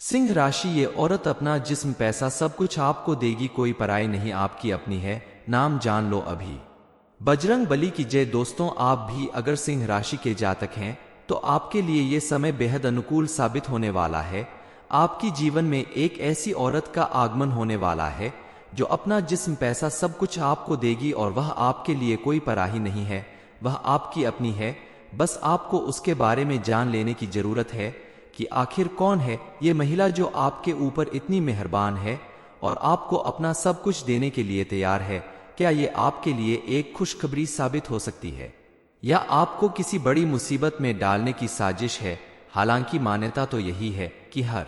सिंह राशि ये औरत अपना जिस्म पैसा सब कुछ आपको देगी, कोई पराई नहीं, आपकी अपनी है, नाम जान लो अभी। बजरंग बली की जय। दोस्तों, आप भी अगर सिंह राशि के जातक हैं तो आपके लिए ये समय बेहद अनुकूल साबित होने वाला है। आपकी जीवन में एक ऐसी औरत का आगमन होने वाला है जो अपना जिस्म पैसा सब कुछ आपको देगी और वह आपके लिए कोई पराही नहीं है, वह आपकी अपनी है। बस आपको उसके बारे में जान लेने की जरूरत है कि आखिर कौन है ये महिला जो आपके ऊपर इतनी मेहरबान है और आपको अपना सब कुछ देने के लिए तैयार है। क्या ये आपके लिए एक खुशखबरी साबित हो सकती है या आपको किसी बड़ी मुसीबत में डालने की साजिश है? हालांकि मान्यता तो यही है कि हर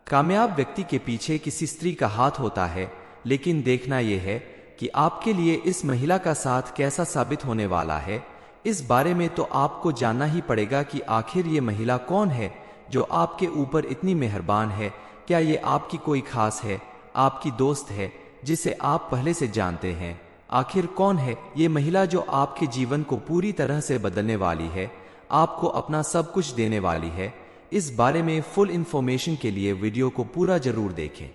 कामयाब व्यक्ति के पीछे किसी स्त्री का हाथ होता है, लेकिन देखना यह है कि आपके लिए इस महिला का साथ कैसा साबित होने वाला है। इस बारे में तो आपको जानना ही पड़ेगा कि आखिर ये महिला कौन है जो आपके ऊपर इतनी मेहरबान है। क्या ये आपकी कोई खास है, आपकी दोस्त है जिसे आप पहले से जानते हैं? आखिर कौन है ये महिला जो आपके जीवन को पूरी तरह से बदलने वाली है, आपको अपना सब कुछ देने वाली है? इस बारे में फुल इंफॉर्मेशन के लिए वीडियो को पूरा जरूर देखें।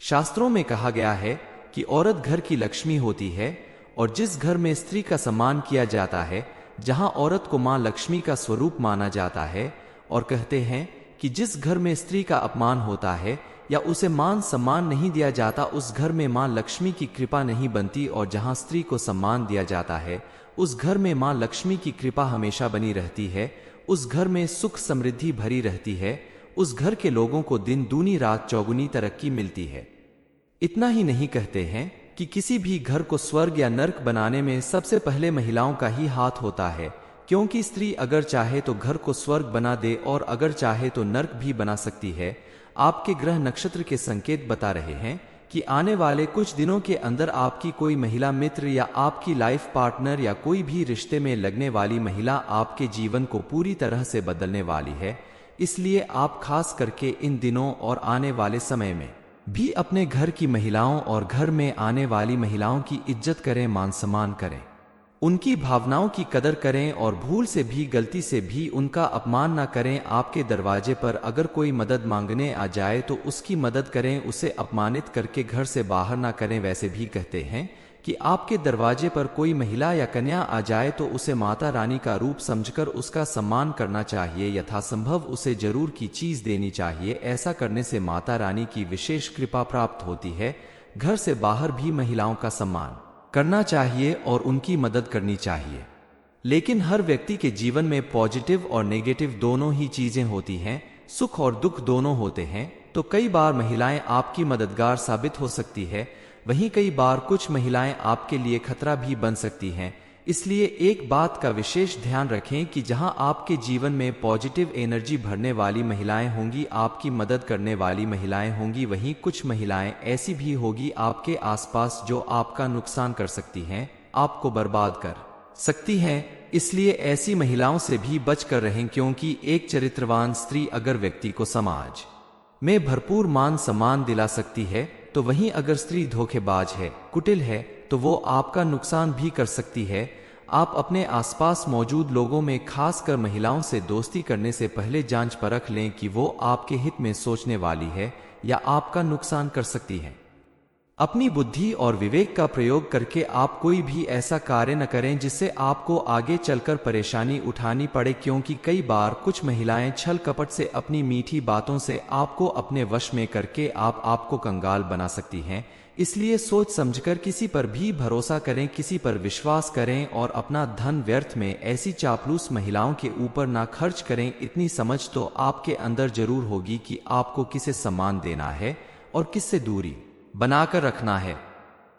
शास्त्रों में कहा गया है कि औरत घर की लक्ष्मी होती है और जिस घर में स्त्री का सम्मान किया जाता है, जहां औरत को मां लक्ष्मी का स्वरूप माना जाता है, और कहते हैं कि जिस घर में स्त्री का अपमान होता है या उसे मान सम्मान नहीं दिया जाता, उस घर में मां लक्ष्मी की कृपा नहीं बनती, और जहां स्त्री को सम्मान दिया जाता है उस घर में मां लक्ष्मी की कृपा हमेशा बनी रहती है। उस घर में सुख समृद्धि भरी रहती है। उस घर के लोगों को दिन दूनी रात चौगुनी तरक्की मिलती है। इतना ही नहीं, कहते हैं कि किसी भी घर को स्वर्ग या नर्क बनाने में सबसे पहले महिलाओं का ही हाथ होता है, क्योंकि स्त्री अगर चाहे तो घर को स्वर्ग बना दे और अगर चाहे तो नर्क भी बना सकती है। आपके ग्रह नक्षत्र के संकेत बता रहे हैं कि आने वाले कुछ दिनों के अंदर आपकी कोई महिला मित्र या आपकी लाइफ पार्टनर या कोई भी रिश्ते में लगने वाली महिला आपके जीवन को पूरी तरह से बदलने वाली है। इसलिए आप खास करके इन दिनों और आने वाले समय में भी अपने घर की महिलाओं और घर में आने वाली महिलाओं की इज्जत करें, मान सम्मान करें, उनकी भावनाओं की कदर करें और भूल से भी गलती से भी उनका अपमान ना करें। आपके दरवाजे पर अगर कोई मदद मांगने आ जाए तो उसकी मदद करें, उसे अपमानित करके घर से बाहर ना करें। वैसे भी कहते हैं कि आपके दरवाजे पर कोई महिला या कन्या आ जाए तो उसे माता रानी का रूप समझकर उसका सम्मान करना चाहिए, यथासंभव उसे जरूर की चीज देनी चाहिए। ऐसा करने से माता रानी की विशेष कृपा प्राप्त होती है। घर से बाहर भी महिलाओं का सम्मान करना चाहिए और उनकी मदद करनी चाहिए। लेकिन हर व्यक्ति के जीवन में पॉजिटिव और नेगेटिव दोनों ही चीजें होती हैं, सुख और दुख दोनों होते हैं। तो कई बार महिलाएं आपकी मददगार साबित हो सकती है, वहीं कई बार कुछ महिलाएं आपके लिए खतरा भी बन सकती हैं। इसलिए एक बात का विशेष ध्यान रखें कि जहां आपके जीवन में पॉजिटिव एनर्जी भरने वाली महिलाएं होंगी, आपकी मदद करने वाली महिलाएं होंगी, वहीं कुछ महिलाएं ऐसी भी होगी आपके आसपास जो आपका नुकसान कर सकती हैं, आपको बर्बाद कर सकती हैं। इसलिए ऐसी महिलाओं से भी बचकर रहें, क्योंकि एक चरित्रवान स्त्री अगर व्यक्ति को समाज में भरपूर मान सम्मान दिला सकती है, तो वहीं अगर स्त्री धोखेबाज है, कुटिल है, तो वो आपका नुकसान भी कर सकती है। आप अपने आसपास मौजूद लोगों में खासकर महिलाओं से दोस्ती करने से पहले जांच परख लें कि वो आपके हित में सोचने वाली है या आपका नुकसान कर सकती है। अपनी बुद्धि और विवेक का प्रयोग करके आप कोई भी ऐसा कार्य न करें जिससे आपको आगे चलकर परेशानी उठानी पड़े, क्योंकि कई बार कुछ महिलाएं छल कपट से अपनी मीठी बातों से आपको अपने वश में करके आपको कंगाल बना सकती हैं। इसलिए सोच समझकर किसी पर भी भरोसा करें, किसी पर विश्वास करें और अपना धन व्यर्थ में ऐसी चापलूस महिलाओं के ऊपर ना खर्च करें। इतनी समझ तो आपके अंदर जरूर होगी कि आपको किसे सम्मान देना है और किससे दूरी बनाकर रखना है।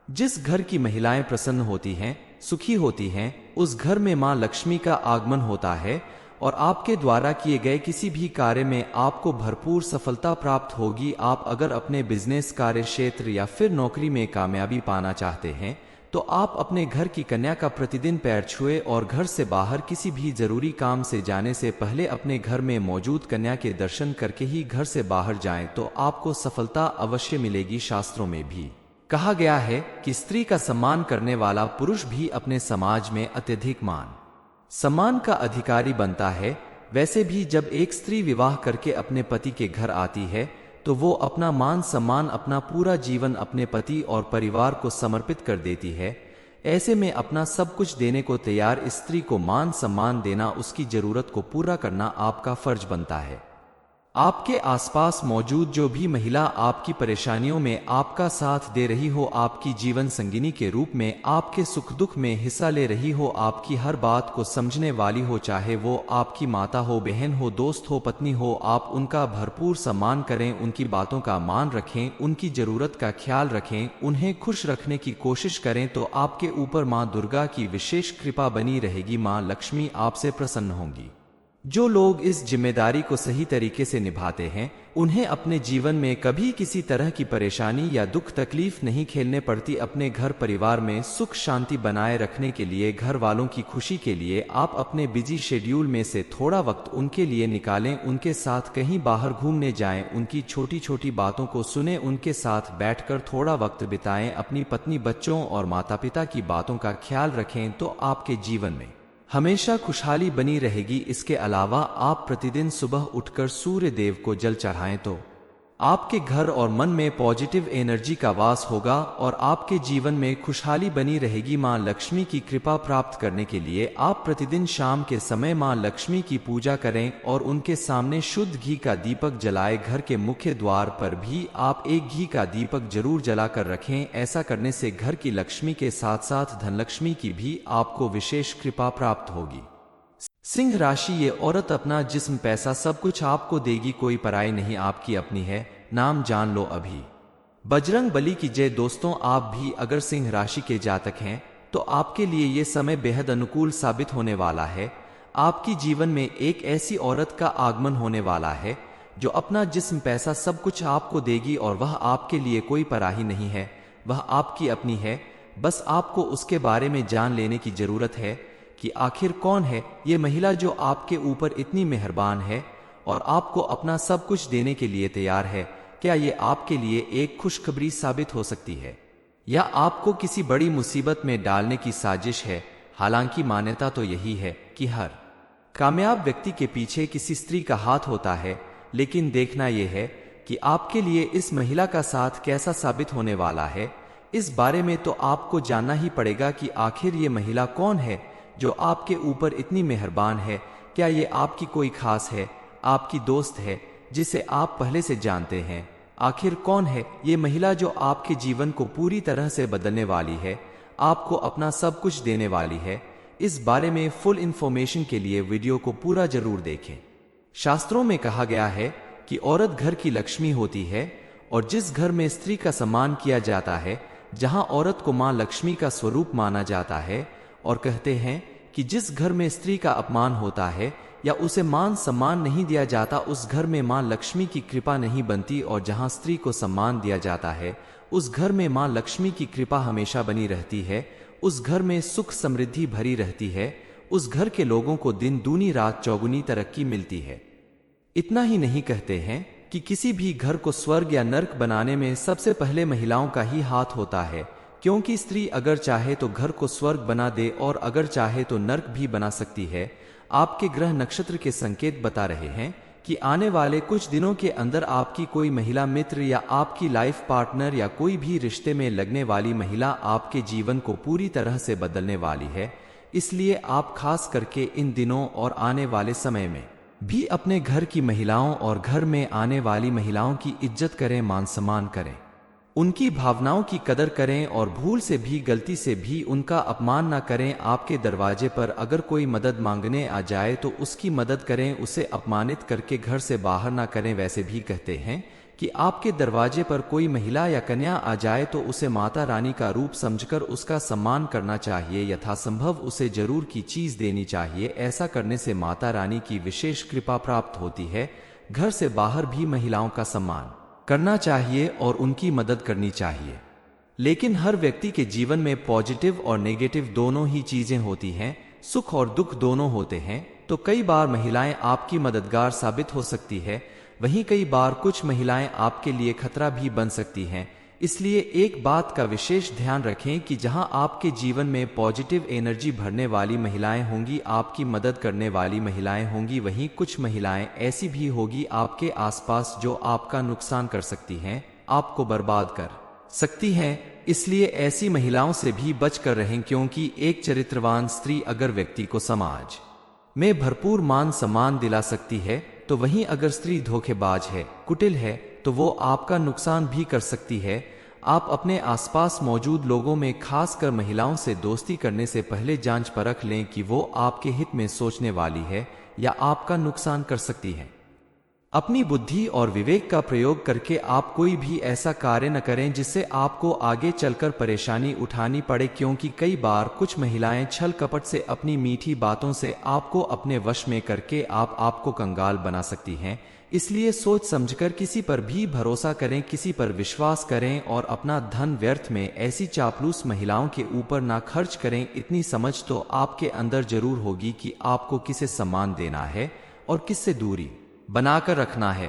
जिस घर की महिलाएं प्रसन्न होती हैं, सुखी होती हैं, उस घर में मां लक्ष्मी का आगमन होता है और आपके द्वारा किए गए किसी भी कार्य में आपको भरपूर सफलता प्राप्त होगी। आप अगर अपने बिजनेस, कार्य क्षेत्र या फिर नौकरी में कामयाबी पाना चाहते हैं तो आप अपने घर की कन्या का प्रतिदिन पैर छुए और घर से बाहर किसी भी जरूरी काम से जाने से पहले अपने घर में मौजूद कन्या के दर्शन करके ही घर से बाहर जाएं, तो आपको सफलता अवश्य मिलेगी। शास्त्रों में भी कहा गया है कि स्त्री का सम्मान करने वाला पुरुष भी अपने समाज में अत्यधिक मान सम्मान का अधिकारी बनता है। वैसे भी जब एक स्त्री विवाह करके अपने पति के घर आती है तो वो अपना मान सम्मान, अपना पूरा जीवन अपने पति और परिवार को समर्पित कर देती है। ऐसे में अपना सब कुछ देने को तैयार स्त्री को मान सम्मान देना, उसकी जरूरत को पूरा करना आपका फर्ज बनता है। आपके आसपास मौजूद जो भी महिला आपकी परेशानियों में आपका साथ दे रही हो, आपकी जीवन संगिनी के रूप में आपके सुख दुख में हिस्सा ले रही हो, आपकी हर बात को समझने वाली हो, चाहे वो आपकी माता हो, बहन हो, दोस्त हो, पत्नी हो, आप उनका भरपूर सम्मान करें, उनकी बातों का मान रखें, उनकी जरूरत का ख्याल रखें, उन्हें खुश रखने की कोशिश करें, तो आपके ऊपर माँ दुर्गा की विशेष कृपा बनी रहेगी। माँ लक्ष्मी आपसे प्रसन्न होंगी। जो लोग इस जिम्मेदारी को सही तरीके से निभाते हैं, उन्हें अपने जीवन में कभी किसी तरह की परेशानी या दुख तकलीफ नहीं झेलने पड़ती। अपने घर परिवार में सुख शांति बनाए रखने के लिए, घर वालों की खुशी के लिए आप अपने बिजी शेड्यूल में से थोड़ा वक्त उनके लिए निकालें, उनके साथ कहीं बाहर घूमने जाएं, उनकी छोटी छोटी बातों को सुने, उनके साथ बैठकर थोड़ा वक्त बिताएं, अपनी पत्नी, बच्चों और माता पिता की बातों का ख्याल रखें, तो आपके जीवन में हमेशा खुशहाली बनी रहेगी। इसके अलावा आप प्रतिदिन सुबह उठकर सूर्य देव को जल चढ़ाएं, तो आपके घर और मन में पॉजिटिव एनर्जी का वास होगा और आपके जीवन में खुशहाली बनी रहेगी। मां लक्ष्मी की कृपा प्राप्त करने के लिए आप प्रतिदिन शाम के समय मां लक्ष्मी की पूजा करें और उनके सामने शुद्ध घी का दीपक जलाएं। घर के मुख्य द्वार पर भी आप एक घी का दीपक जरूर जलाकर रखें। ऐसा करने से घर की लक्ष्मी के साथ साथ धनलक्ष्मी की भी आपको विशेष कृपा प्राप्त होगी। सिंह राशि, ये औरत अपना जिस्म, पैसा सब कुछ आपको देगी, कोई पराई नहीं, आपकी अपनी है, नाम जान लो अभी। बजरंग बली की जय। दोस्तों, आप भी अगर सिंह राशि के जातक हैं तो आपके लिए ये समय बेहद अनुकूल साबित होने वाला है। आपकी जीवन में एक ऐसी औरत का आगमन होने वाला है जो अपना जिस्म, पैसा सब कुछ आपको देगी और वह आपके लिए कोई पराही नहीं है, वह आपकी अपनी है। बस आपको उसके बारे में जान लेने की जरूरत है कि आखिर कौन है ये महिला जो आपके ऊपर इतनी मेहरबान है और आपको अपना सब कुछ देने के लिए तैयार है। क्या ये आपके लिए एक खुशखबरी साबित हो सकती है या आपको किसी बड़ी मुसीबत में डालने की साजिश है? हालांकि मान्यता तो यही है कि हर कामयाब व्यक्ति के पीछे किसी स्त्री का हाथ होता है, लेकिन देखना यह है कि आपके लिए इस महिला का साथ कैसा साबित होने वाला है। इस बारे में तो आपको जानना ही पड़ेगा कि आखिर ये महिला कौन है जो आपके ऊपर इतनी मेहरबान है। क्या ये आपकी कोई खास है, आपकी दोस्त है जिसे आप पहले से जानते हैं? आखिर कौन है ये महिला जो आपके जीवन को पूरी तरह से बदलने वाली है, आपको अपना सब कुछ देने वाली है? इस बारे में फुल इंफॉर्मेशन के लिए वीडियो को पूरा जरूर देखें। शास्त्रों में कहा गया है कि औरत घर की लक्ष्मी होती है और जिस घर में स्त्री का सम्मान किया जाता है, जहां औरत को मां लक्ष्मी का स्वरूप माना जाता है, और कहते हैं कि जिस घर में स्त्री का अपमान होता है या उसे मान सम्मान नहीं दिया जाता, उस घर में मां लक्ष्मी की कृपा नहीं बनती, और जहां स्त्री को सम्मान दिया जाता है उस घर में मां लक्ष्मी की कृपा हमेशा बनी रहती है। उस घर में सुख समृद्धि भरी रहती है। उस घर के लोगों को दिन दूनी रात चौगुनी तरक्की मिलती है। इतना ही नहीं, कहते हैं कि किसी भी घर को स्वर्ग या नर्क बनाने में सबसे पहले महिलाओं का ही हाथ होता है, क्योंकि स्त्री अगर चाहे तो घर को स्वर्ग बना दे और अगर चाहे तो नर्क भी बना सकती है। आपके ग्रह नक्षत्र के संकेत बता रहे हैं कि आने वाले कुछ दिनों के अंदर आपकी कोई महिला मित्र या आपकी लाइफ पार्टनर या कोई भी रिश्ते में लगने वाली महिला आपके जीवन को पूरी तरह से बदलने वाली है। इसलिए आप खास करके इन दिनों और आने वाले समय में भी अपने घर की महिलाओं और घर में आने वाली महिलाओं की इज्जत करें, मान सम्मान करें, उनकी भावनाओं की कदर करें और भूल से भी, गलती से भी उनका अपमान न करें। आपके दरवाजे पर अगर कोई मदद मांगने आ जाए तो उसकी मदद करें, उसे अपमानित करके घर से बाहर ना करें। वैसे भी कहते हैं कि आपके दरवाजे पर कोई महिला या कन्या आ जाए तो उसे माता रानी का रूप समझकर उसका सम्मान करना चाहिए, यथासंभव उसे जरूर की चीज देनी चाहिए। ऐसा करने से माता रानी की विशेष कृपा प्राप्त होती है। घर से बाहर भी महिलाओं का सम्मान करना चाहिए और उनकी मदद करनी चाहिए। लेकिन हर व्यक्ति के जीवन में पॉजिटिव और नेगेटिव दोनों ही चीजें होती हैं, सुख और दुख दोनों होते हैं। तो कई बार महिलाएं आपकी मददगार साबित हो सकती है, वहीं कई बार कुछ महिलाएं आपके लिए खतरा भी बन सकती हैं। इसलिए एक बात का विशेष ध्यान रखें कि जहां आपके जीवन में पॉजिटिव एनर्जी भरने वाली महिलाएं होंगी, आपकी मदद करने वाली महिलाएं होंगी, वहीं कुछ महिलाएं ऐसी भी होगी आपके आसपास जो आपका नुकसान कर सकती हैं, आपको बर्बाद कर सकती हैं। इसलिए ऐसी महिलाओं से भी बच कर रहें, क्योंकि एक चरित्रवान स्त्री अगर व्यक्ति को समाज में भरपूर मान सम्मान दिला सकती है, तो वहीं अगर स्त्री धोखेबाज है, कुटिल है, तो वो आपका नुकसान भी कर सकती है। आप अपने आसपास मौजूद लोगों में खासकर महिलाओं से दोस्ती करने से पहले जांच परख लें कि वो आपके हित में सोचने वाली है या आपका नुकसान कर सकती है। अपनी बुद्धि और विवेक का प्रयोग करके आप कोई भी ऐसा कार्य न करें जिससे आपको आगे चलकर परेशानी उठानी पड़े, क्योंकि कई बार कुछ महिलाएं छल कपट से अपनी मीठी बातों से आपको अपने वश में करके आपको कंगाल बना सकती हैं। इसलिए सोच समझकर किसी पर भी भरोसा करें, किसी पर विश्वास करें और अपना धन व्यर्थ में ऐसी चापलूस महिलाओं के ऊपर ना खर्च करें। इतनी समझ तो आपके अंदर जरूर होगी कि आपको किसे सम्मान देना है और किससे दूरी बनाकर रखना है।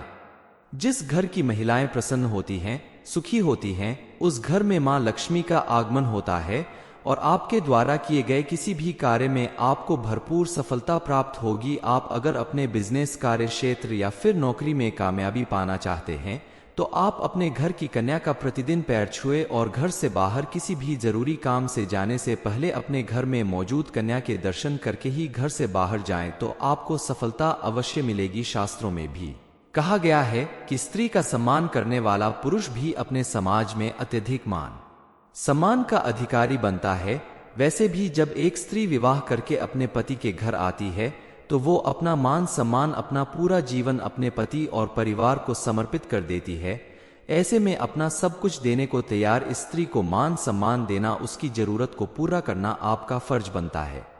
जिस घर की महिलाएं प्रसन्न होती हैं, सुखी होती हैं, उस घर में मां लक्ष्मी का आगमन होता है और आपके द्वारा किए गए किसी भी कार्य में आपको भरपूर सफलता प्राप्त होगी। आप अगर अपने बिजनेस, कार्य क्षेत्र या फिर नौकरी में कामयाबी पाना चाहते हैं, तो आप अपने घर की कन्या का प्रतिदिन पैर छुए और घर से बाहर किसी भी जरूरी काम से जाने से पहले अपने घर में मौजूद कन्या के दर्शन करके ही घर से बाहर जाएं, तो आपको सफलता अवश्य मिलेगी। शास्त्रों में भी कहा गया है कि स्त्री का सम्मान करने वाला पुरुष भी अपने समाज में अत्यधिक मान सम्मान का अधिकारी बनता है। वैसे भी जब एक स्त्री विवाह करके अपने पति के घर आती है, तो वो अपना मान सम्मान, अपना पूरा जीवन अपने पति और परिवार को समर्पित कर देती है। ऐसे में अपना सब कुछ देने को तैयार स्त्री को मान सम्मान देना, उसकी जरूरत को पूरा करना आपका फर्ज बनता है।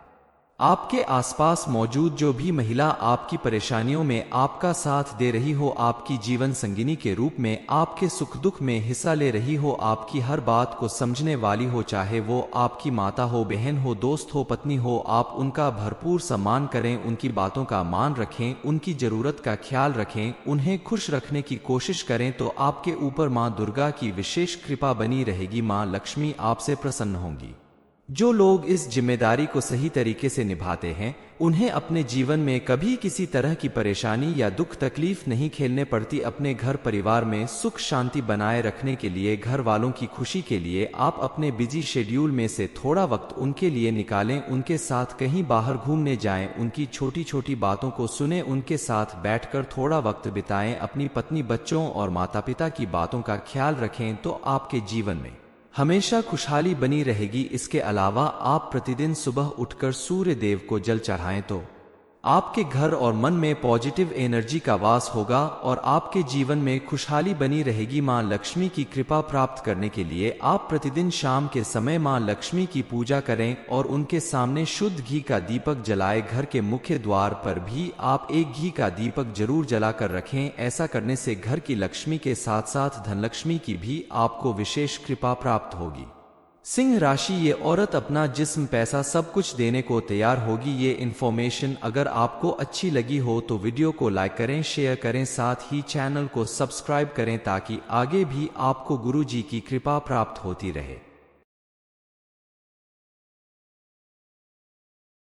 आपके आसपास मौजूद जो भी महिला आपकी परेशानियों में आपका साथ दे रही हो, आपकी जीवन संगिनी के रूप में आपके सुख दुख में हिस्सा ले रही हो, आपकी हर बात को समझने वाली हो, चाहे वो आपकी माता हो, बहन हो, दोस्त हो, पत्नी हो, आप उनका भरपूर सम्मान करें, उनकी बातों का मान रखें, उनकी जरूरत का ख्याल रखें, उन्हें खुश रखने की कोशिश करें, तो आपके ऊपर मां दुर्गा की विशेष कृपा बनी रहेगी। मां लक्ष्मी आपसे प्रसन्न होंगी। जो लोग इस जिम्मेदारी को सही तरीके से निभाते हैं, उन्हें अपने जीवन में कभी किसी तरह की परेशानी या दुख तकलीफ नहीं झेलने पड़ती। अपने घर परिवार में सुख शांति बनाए रखने के लिए, घर वालों की खुशी के लिए आप अपने बिजी शेड्यूल में से थोड़ा वक्त उनके लिए निकालें, उनके साथ कहीं बाहर घूमने जाएं, उनकी छोटी छोटी बातों को सुने, उनके साथ बैठकर थोड़ा वक्त बिताएं, अपनी पत्नी, बच्चों और माता पिता की बातों का ख्याल रखें, तो आपके जीवन में हमेशा खुशहाली बनी रहेगी। इसके अलावा आप प्रतिदिन सुबह उठकर सूर्य देव को जल चढ़ाएं, तो आपके घर और मन में पॉजिटिव एनर्जी का वास होगा और आपके जीवन में खुशहाली बनी रहेगी। मां लक्ष्मी की कृपा प्राप्त करने के लिए आप प्रतिदिन शाम के समय मां लक्ष्मी की पूजा करें और उनके सामने शुद्ध घी का दीपक जलाएं। घर के मुख्य द्वार पर भी आप एक घी का दीपक जरूर जलाकर रखें। ऐसा करने से घर की लक्ष्मी के साथ साथ धनलक्ष्मी की भी आपको विशेष कृपा प्राप्त होगी। सिंह राशि, ये औरत अपना जिस्म, पैसा सब कुछ देने को तैयार होगी। ये इन्फॉर्मेशन अगर आपको अच्छी लगी हो तो वीडियो को लाइक करें, शेयर करें, साथ ही चैनल को सब्सक्राइब करें ताकि आगे भी आपको गुरु जी की कृपा प्राप्त होती रहे।